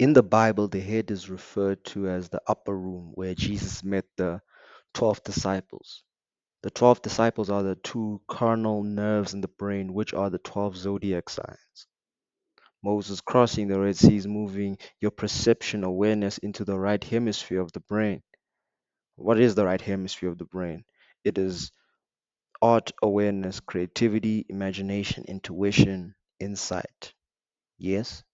In the Bible, the head is referred to as the upper room where Jesus met the 12 disciples. The 12 disciples are the two carnal nerves in the brain, which are the 12 zodiac signs. Moses crossing the Red Sea is moving your perception awareness into the right hemisphere of the brain. What is the right hemisphere of the brain? It is art, awareness, creativity, imagination, intuition, insight. Yes,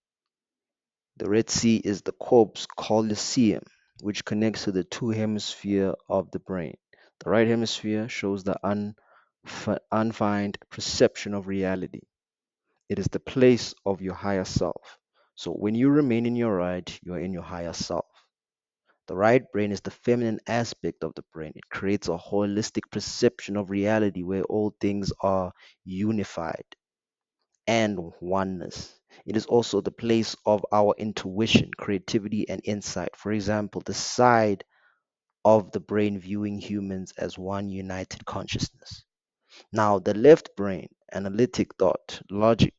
the Red Sea is the corpse coliseum, which connects to the two hemisphere of the brain. The right hemisphere shows the unfined perception of reality. It is the place of your higher self. So when you remain in your right, you are in your higher self. The right brain is the feminine aspect of the brain. It creates a holistic perception of reality where all things are unified and oneness. It is also the place of our intuition, creativity, and insight. For example, the side of the brain viewing humans as one united consciousness. Now, the left brain, analytic thought, logic,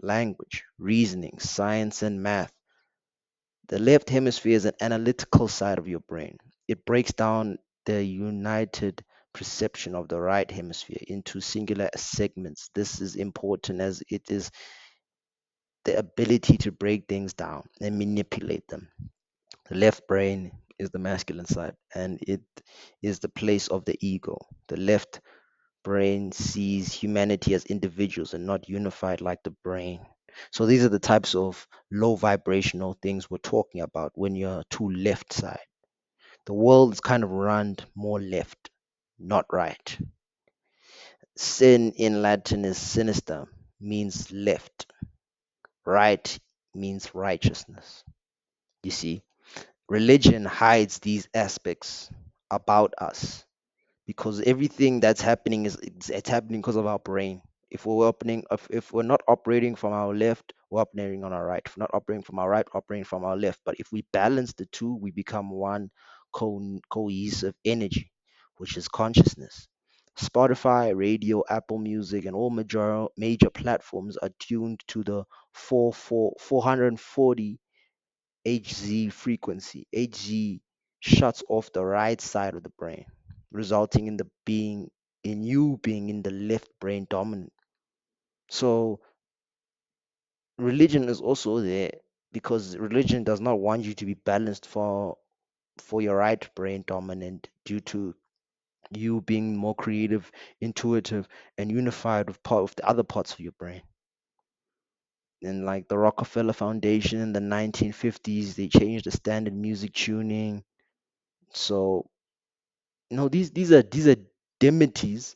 language, reasoning, science, and math. The left hemisphere is an analytical side of your brain. It breaks down the united perception of the right hemisphere into singular segments. This is important as it is the ability to break things down and manipulate them. The left brain is the masculine side and it is the place of the ego. The left brain sees humanity as individuals and not unified like the brain. So these are the types of low vibrational things we're talking about when you're too left side. The world is kind of run more left, not right. Sin in Latin is sinister, means left. Right means righteousness. You see, religion hides these aspects about us because everything that's happening is it's happening because of our brain. If we're not operating from our left, we're operating on our right. If we're not operating from our right, operating from our left. But if we balance the two, we become one cohesive energy, which is consciousness. Spotify, radio, Apple Music, and all major platforms are tuned to the 440 Hz frequency. Hz shuts off the right side of the brain, resulting in you being in the left brain dominant. So religion is also there because religion does not want you to be balanced for your right brain dominant due to you being more creative, intuitive, and unified with part of the other parts of your brain. And like the Rockefeller Foundation in the 1950s, they changed the standard music tuning. So these are deities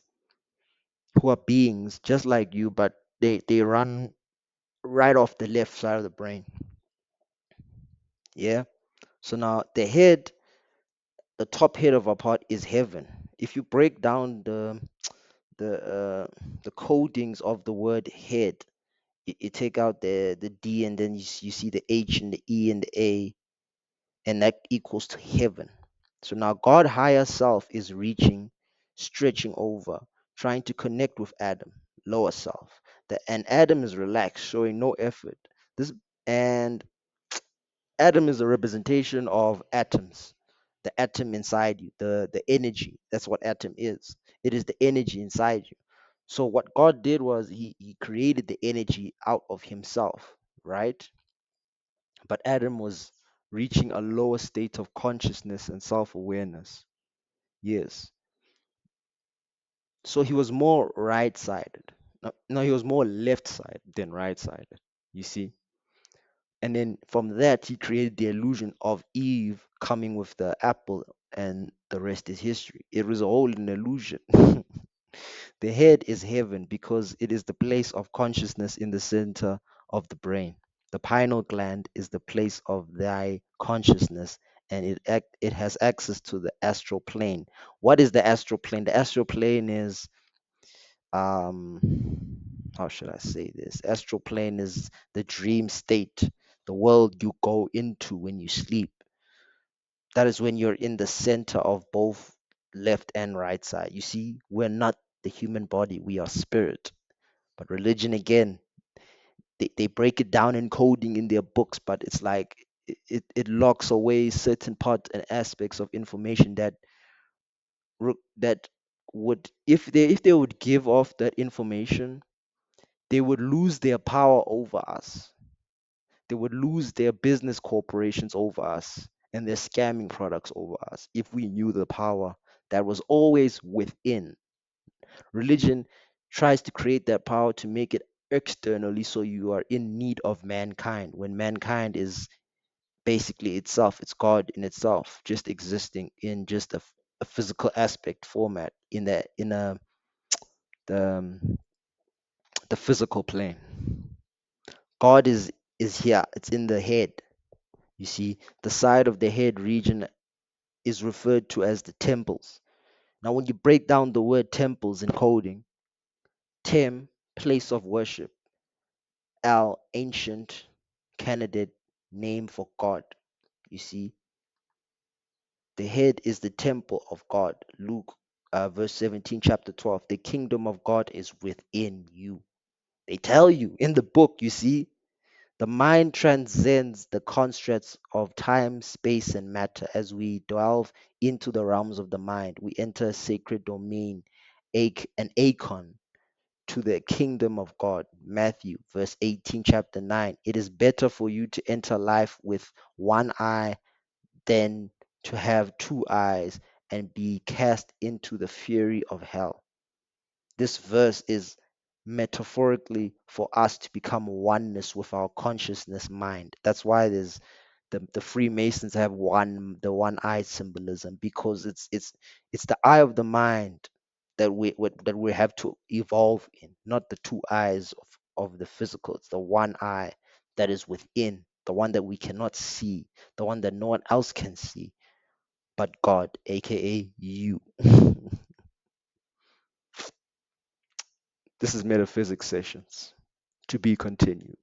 who are beings just like you, but they run right off the left side of the brain. Yeah. So now the top head of our part is heaven. If you break down the codings of the word head, you take out the D and then you see the H and the E and the A, and that equals to heaven. So now God higher self is reaching, stretching over, trying to connect with Adam, lower self. And Adam is relaxed, showing no effort. This and Adam is a representation of atoms, the atom inside you, the energy. That's what atom is. It is the energy inside you. So what God did was he created the energy out of himself, right? But Adam was reaching a lower state of consciousness and self-awareness. Yes. So he was more right-sided. No, he was more left-sided than right-sided. You see? And then from that, he created the illusion of Eve coming with the apple, and the rest is history. It was all an illusion. The head is heaven because it is the place of consciousness in the center of the brain. The pineal gland is the place of thy consciousness, and it has access to the astral plane. What is the astral plane? The astral plane is um how should I say this? Astral plane is the dream state, the world you go into when you sleep. That is when you're in the center of both left and right side. You see, we're not the human body, we are spirit. But religion again, they break it down in coding in their books, but it's like it locks away certain parts and aspects of information that would, if they would give off that information, they would lose their power over us. They would lose their business corporations over us and their scamming products over us if we knew the power that was always within. Religion tries to create that power to make it externally, so you are in need of mankind when mankind is basically itself, it's God in itself, just existing in just a physical aspect format in the, the physical plane. God is here, it's in the head. You see, the side of the head region is referred to as the temples. Now, when you break down the word temples in coding, tem, place of worship, al, ancient candidate name for God. You see, the head is the temple of God. Luke verse 17, chapter 12. The kingdom of God is within you. They tell you in the book, you see, the mind transcends the constructs of time, space, and matter. As we delve into the realms of the mind, we enter a sacred domain, an icon to the kingdom of God. Matthew, verse 18, chapter 9. It is better for you to enter life with one eye than to have two eyes and be cast into the fury of hell. This verse is metaphorically for us to become oneness with our consciousness mind. That's why there's the Freemasons have the one eye symbolism, because it's the eye of the mind that we have to evolve in, not the two eyes of the physical. It's the one eye that is within, the one that we cannot see, the one that no one else can see but God, aka you. This is Metaphysics Sessions, to be continued.